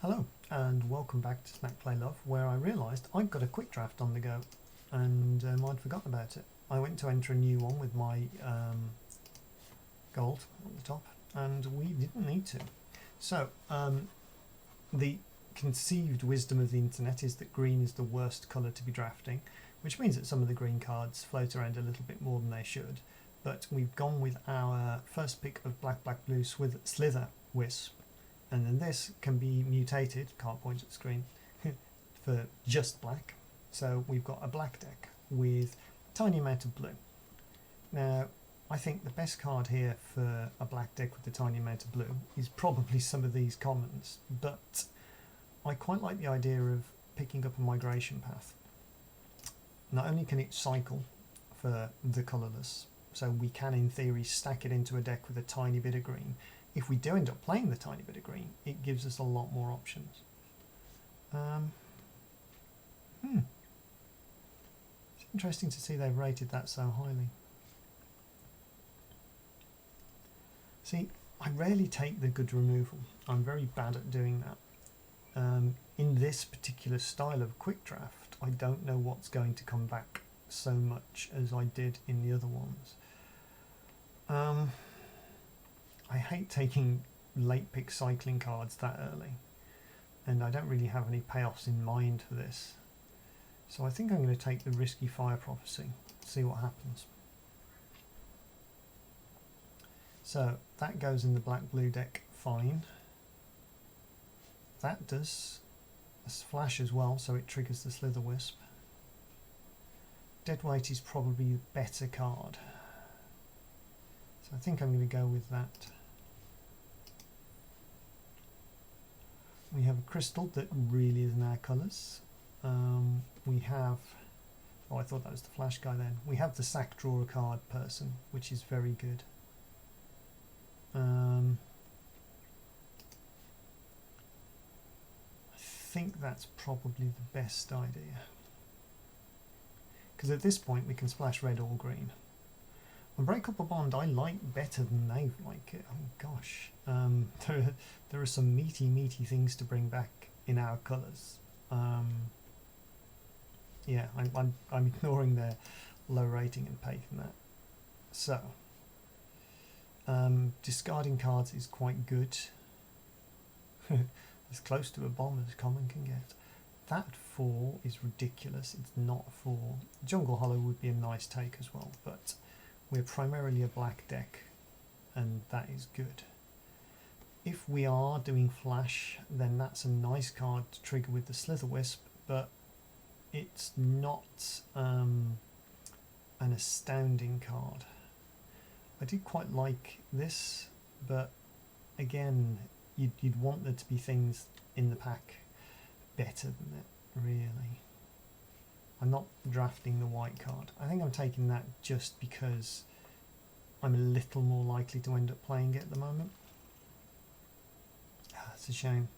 Hello and welcome back to Smack Play Love, where I realised I'd got a quick draft on the go and I'd forgotten about it. I went to enter a new one with my gold at the top and we didn't need to. So the conceived wisdom of the internet is that green is the worst colour to be drafting, which means that some of the green cards float around a little bit more than they should, but we've gone with our first pick of black blue slither wisp. And then this can be mutated, can't point at the screen, for just black. So we've got a black deck with a tiny amount of blue. Now, I think the best card here for a black deck with a tiny amount of blue is probably some of these commons, but I quite like the idea of picking up a migration path. Not only can it cycle for the colourless, so we can in theory stack it into a deck with a tiny bit of green. If we do end up playing the tiny bit of green, it gives us a lot more options. It's interesting to see they've rated that so highly. See, I rarely take the good removal. I'm very bad at doing that. In this particular style of quick draft, I don't know what's going to come back so much as I did in the other ones. I hate taking late pick cycling cards that early, and I don't really have any payoffs in mind for this. So I think I'm going to take the risky Fire Prophecy, see what happens. So that goes in the black-blue deck fine. That does a flash as well, so it triggers the Slither Wisp. Deadweight is probably the better card, so I think I'm going to go with that. We have a crystal that really is in our colours. We have, oh I thought that was the flash guy then. We have the sack draw a card person, which is very good. I think that's probably the best idea. Because at this point we can splash red or green. And Break Up a Bond I like better than they like it. Oh gosh. There are some meaty things to bring back in our colours. Yeah, I'm ignoring their low rating and taking that. So, discarding cards is quite good. As close to a bomb as common can get. That 4 is ridiculous. It's not 4. Jungle Hollow would be a nice take as well, but we're primarily a black deck, and that is good. If we are doing flash, then that's a nice card to trigger with the Slither Wisp, but it's not an astounding card. I do quite like this, but again, you'd want there to be things in the pack better than it, really. I'm not drafting the white card. I think I'm taking that just because I'm a little more likely to end up playing it at the moment. It's a shame.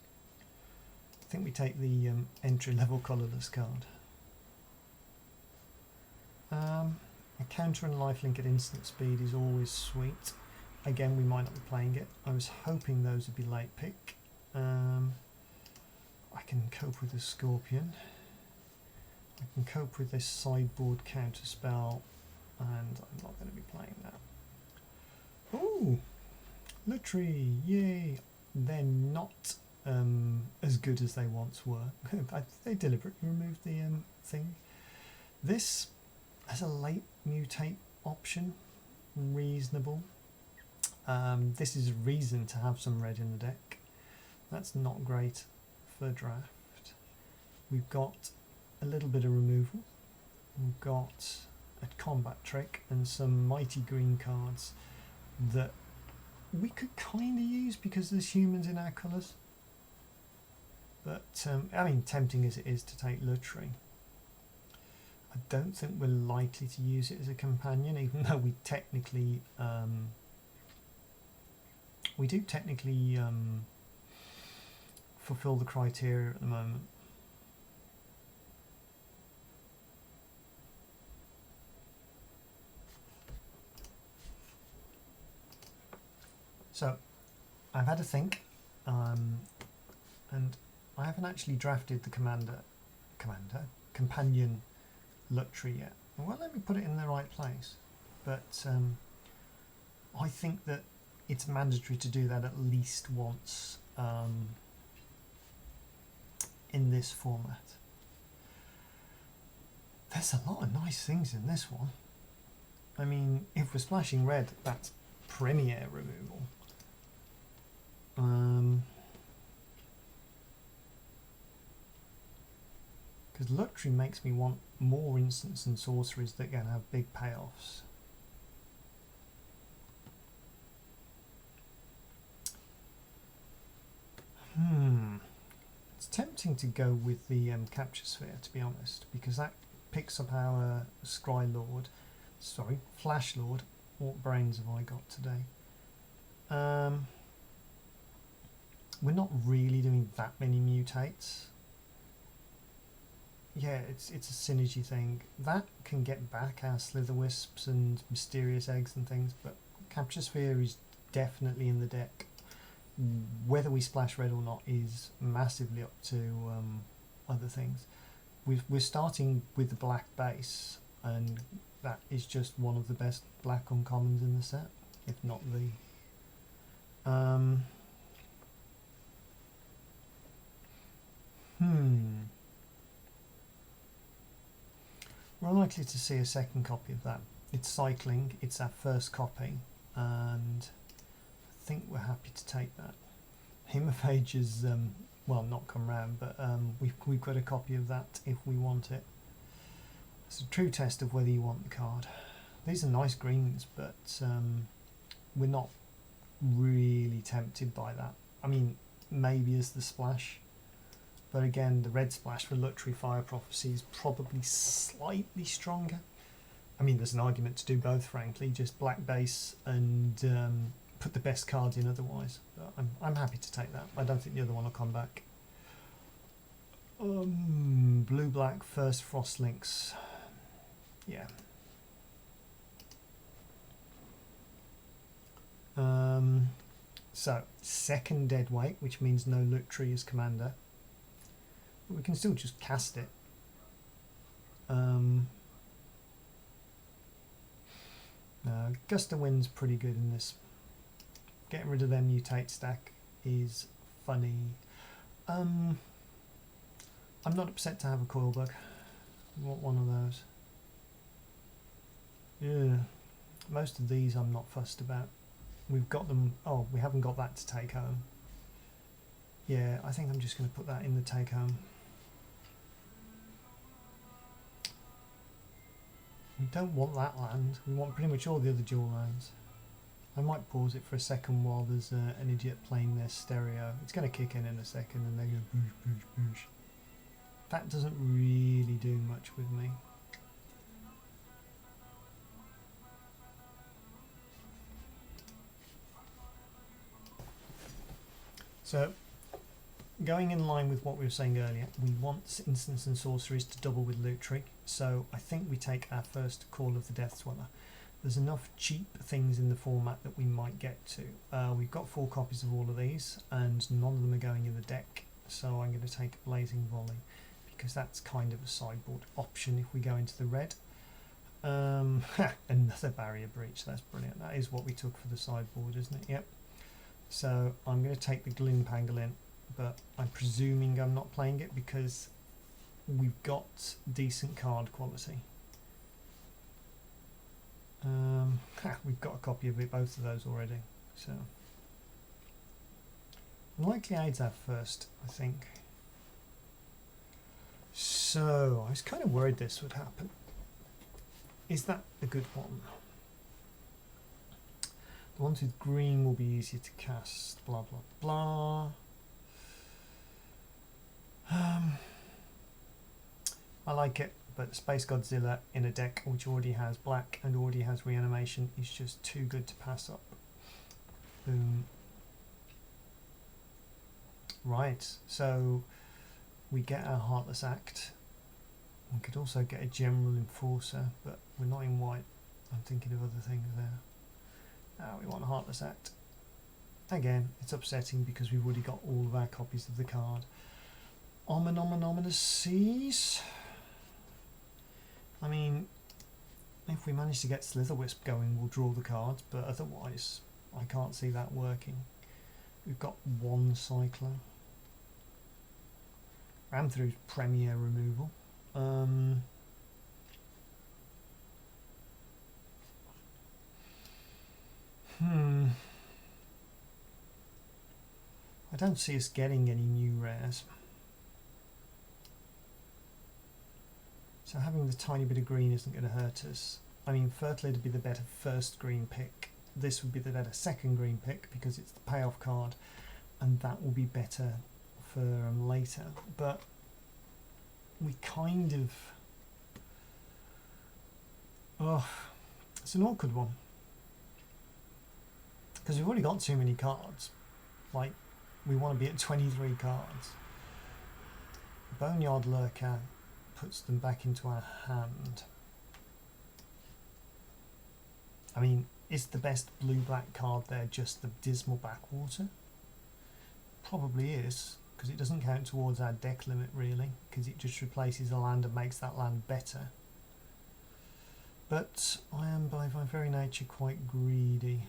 I think we take the entry-level colourless card. A counter and lifelink at instant speed is always sweet. Again, we might not be playing it. I was hoping those would be late pick. I can cope with a Scorpion. I can cope with this sideboard counter spell, and I'm not going to be playing that. Ooh, Lutri, yay! They're not as good as they once were. They deliberately removed the thing. This has a late mutate option, reasonable. This is a reason to have some red in the deck. That's not great for draft. We've got a little bit of removal. We've got a combat trick and some mighty green cards that we could kind of use because there's humans in our colours. But, I mean, tempting as it is to take Lutri, I don't think we're likely to use it as a companion, even though we technically fulfill the criteria at the moment. So I've had a think, and I haven't actually drafted the companion Lutri yet. Well, let me put it in the right place. But I think that it's mandatory to do that at least once in this format. There's a lot of nice things in this one. I mean, if we're splashing red, that's premier removal. Because Lutri makes me want more instants and sorceries that can have big payoffs. It's tempting to go with the Capture Sphere, to be honest, because that picks up our Flash Lord. What brains have I got today? We're not really doing that many mutates. Yeah, it's a synergy thing. That can get back our Slither Wisps and Mysterious Eggs and things, but Capture Sphere is definitely in the deck. Whether we splash red or not is massively up to other things. We're starting with the black base, and that is just one of the best black uncommons in the set, if not the. We're unlikely to see a second copy of that. It's cycling, it's our first copy, and I think we're happy to take that. Hemophage is, well, not come round, but we've got a copy of that if we want it. It's a true test of whether you want the card. These are nice greens, but we're not really tempted by that. I mean, maybe as the splash, but again, the red splash for Lutri Fire Prophecy is probably slightly stronger. I mean, there's an argument to do both, frankly, just black base and put the best cards in otherwise. But I'm happy to take that. I don't think the other one will come back. Blue-black first Frost Links. Yeah. So, second Deadweight, which means no Lutri as commander. But we can still just cast it. Gust of Wind's pretty good in this. Getting rid of their mutate stack is funny. I'm not upset to have a coil bug. I want one of those. Yeah, most of these I'm not fussed about. We've got them. Oh, we haven't got that to take home. Yeah, I think I'm just going to put that in the take home. We don't want that land. We want pretty much all the other dual lands. I might pause it for a second while there's an idiot playing their stereo. It's going to kick in a second and they go boosh, boosh, boosh. That doesn't really do much with me. So, going in line with what we were saying earlier, we want instants and sorceries to double with Lutri, so I think we take our first Call of the Death Dweller. There's enough cheap things in the format that we might get to. We've got 4 copies of all of these, and none of them are going in the deck, so I'm going to take Blazing Volley, because that's kind of a sideboard option if we go into the red. Another Barrier Breach, that's brilliant. That is what we took for the sideboard, isn't it? Yep. So I'm going to take the Glyn Pangolin, but I'm presuming I'm not playing it because we've got decent card quality. We've got a copy of both of those already, so likely Aids have first, I think. So I was kind of worried this would happen. Is that a good one? The ones with green will be easier to cast, blah blah blah. I like it, but Space Godzilla in a deck which already has black and already has reanimation is just too good to pass up. Boom. Right, so we get our Heartless Act. We could also get a General Enforcer, but we're not in white. I'm thinking of other things there. We want a Heartless Act. Again, it's upsetting because we've already got all of our copies of the card. Ominous seas. I mean, if we manage to get Slitherwisp going, we'll draw the cards, but otherwise, I can't see that working. We've got one Cycler. Ran through Premier removal. I don't see us getting any new rares. So having the tiny bit of green isn't going to hurt us. I mean, Fertilid would be the better first green pick. This would be the better second green pick because it's the payoff card, and that will be better for later. But we kind of... Oh, it's an awkward one. Because we've already got too many cards. Like, we want to be at 23 cards. Boneyard Lurker puts them back into our hand. I mean, is the best blue-black card there just the Dismal Backwater? Probably is, because it doesn't count towards our deck limit really, because it just replaces a land and makes that land better. But I am by my very nature quite greedy.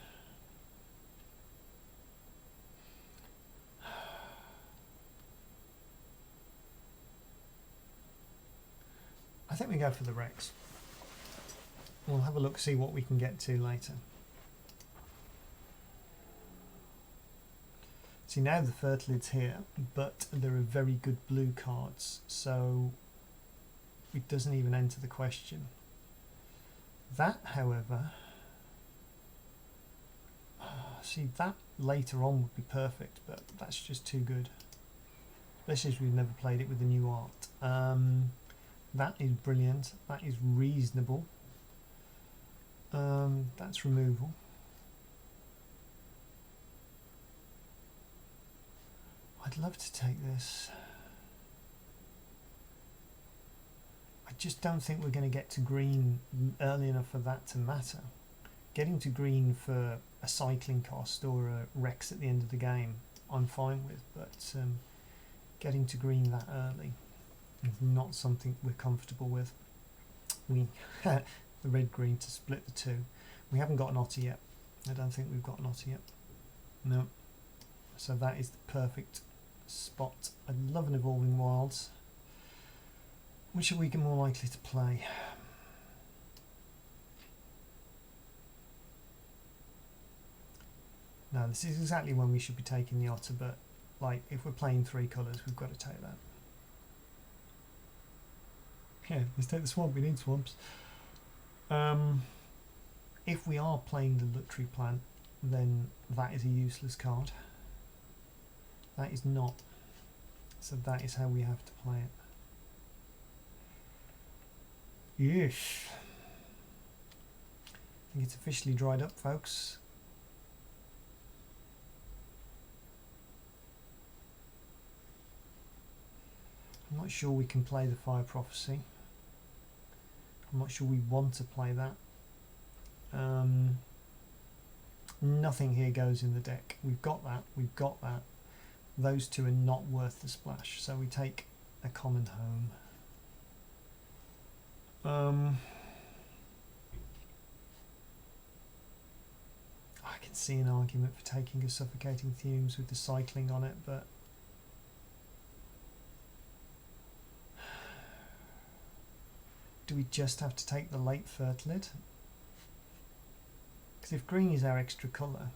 I think we go for the Rex. We'll have a look, see what we can get to later. See, now the Fertilid's here, but there are very good blue cards, so it doesn't even enter the question. That, however, see, that later on would be perfect, but that's just too good. Especially as we've never played it with the new art. That is brilliant. That is reasonable. That's removal. I'd love to take this. I just don't think we're going to get to green early enough for that to matter. Getting to green for a cycling cost or a Rex at the end of the game, I'm fine with, but getting to green that early is not something we're comfortable with. We the red-green to split the two. We haven't got an otter yet. I don't think we've got an otter yet. No. So that is the perfect spot. I'd love an Evolving Wilds. Which are we more likely to play? No, this is exactly when we should be taking the otter, but like if we're playing three colours, we've got to take that. Yeah, let's take the swamp. We need swamps. If we are playing the Lutri plant, then that is a useless card. That is not. So that is how we have to play it. Yes. I think it's officially dried up, folks. I'm not sure we can play the Fire Prophecy. I'm not sure we want to play that. Nothing here goes in the deck. We've got that. We've got that. Those two are not worth the splash, so we take a common home. I can see an argument for taking a Suffocating Fumes with the cycling on it, but do we just have to take the late Fertilid? Because if green is our extra colour,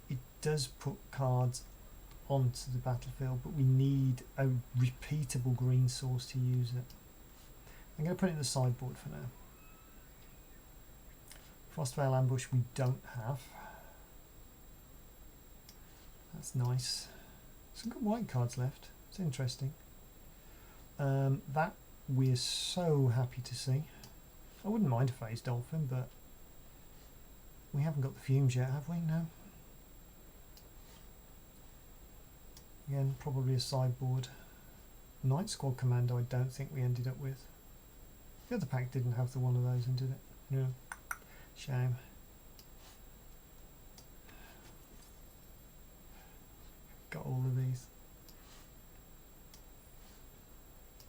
it does put cards onto the battlefield, but we need a repeatable green source to use it. I'm going to put it in the sideboard for now. Frostvale Ambush we don't have. That's nice. Some good white cards left. It's interesting. That we're so happy to see. I wouldn't mind a Phase Dolphin, but we haven't got the fumes yet, have we? No. Again, probably a sideboard. Night Squad Commando I don't think we ended up with. The other pack didn't have the one of those in, did it? Yeah. Shame. Got all of these.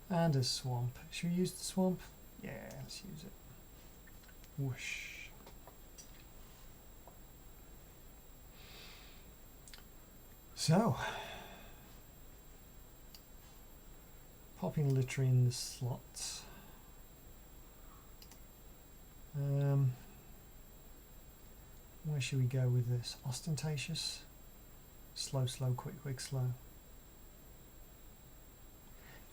And a swamp. Should we use the swamp? Yeah, let's use it. Whoosh. So, popping literally in the slots. Where should we go with this? Ostentatious? Slow, slow, quick, quick, slow. In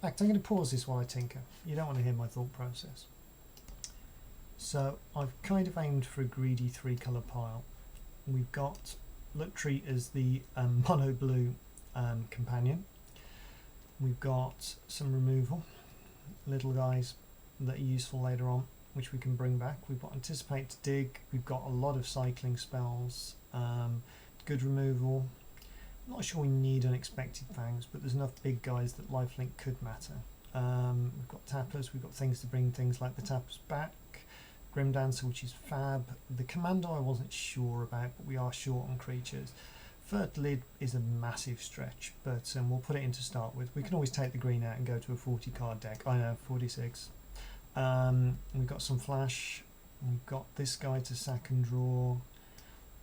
fact, I'm going to pause this while I tinker. You don't want to hear my thought process. So I've kind of aimed for a greedy 3-colour pile. We've got Luttree as the mono blue companion. We've got some removal, little guys that are useful later on, which we can bring back. We've got Anticipate to dig. We've got a lot of cycling spells, good removal. I'm not sure we need Unexpected Fangs, but there's enough big guys that lifelink could matter. We've got tappers. We've got things to bring things like the tappers back. Grim Dancer, which is fab. The Commando I wasn't sure about, but we are short on creatures. Third Lid is a massive stretch, but we'll put it in to start with. We can always take the green out and go to a 40 card deck. I know, 46. We've got some flash. We've got this guy to sack and draw,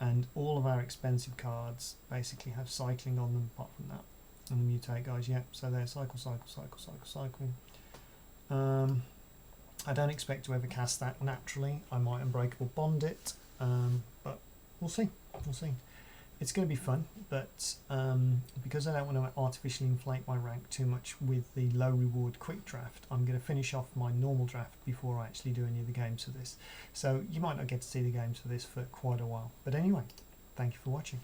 and all of our expensive cards basically have cycling on them apart from that. And the mutate guys, yeah, so they're cycle, cycle, cycle, cycle, cycling. I don't expect to ever cast that naturally. I might Unbreakable Bond it, but we'll see. We'll see. It's going to be fun, but because I don't want to artificially inflate my rank too much with the low reward quick draft, I'm going to finish off my normal draft before I actually do any of the games for this. So you might not get to see the games for this for quite a while. But anyway, thank you for watching.